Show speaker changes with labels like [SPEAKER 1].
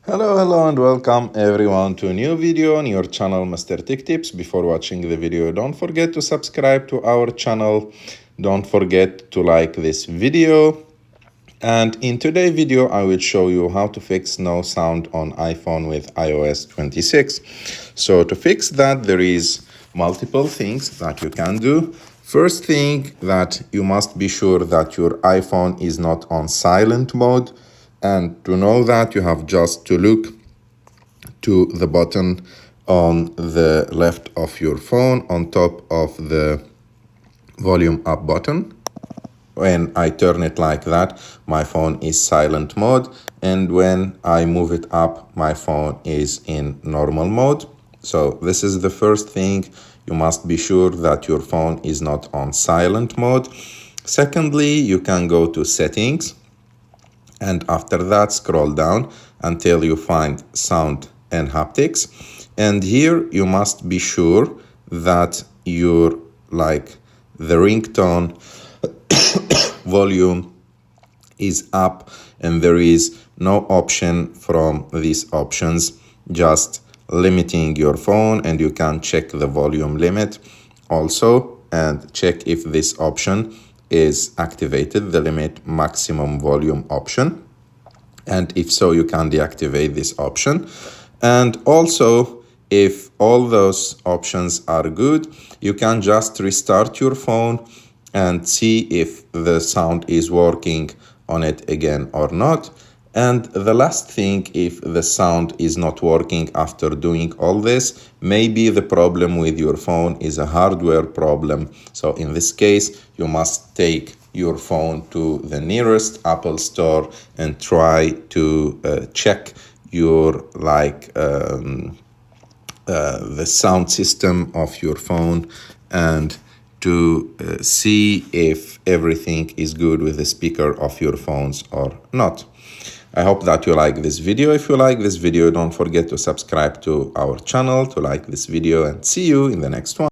[SPEAKER 1] Hello and welcome everyone to a new video on your channel Mr. Tech Tips. Before watching the video, don't forget to subscribe to our channel. Don't forget to like this video. And in today's video, I will show you how to fix no sound on iPhone with iOS 26. So to fix that, there is multiple things that you can do. First thing, that you must be sure that your iPhone is not on silent mode. And to know that, you have just to look to the button on the left of your phone on top of the volume up button. When I turn it like that, my phone is silent mode, and when I move it up, my phone is in normal mode. So this is the first thing. You must be sure that your phone is not on silent mode. Secondly, you can go to settings, and after that scroll down until you find sound and haptics, and here you must be sure that your the ringtone volume is up, and there is no option from these options, just limiting your phone, and you can check the volume limit also and check if this option is activated, the limit maximum volume option, and if so, you can deactivate this option. And also, if all those options are good, you can just restart your phone and see if the sound is working on it again or not. And the last thing, if the sound is not working after doing all this, maybe the problem with your phone is a hardware problem. So in this case, you must take your phone to the nearest Apple store and try to check your the sound system of your phone, and to see if everything is good with the speaker of your phones or not. I hope that you like this video. If you like this video, don't forget to subscribe to our channel, to like this video, and see you in the next one.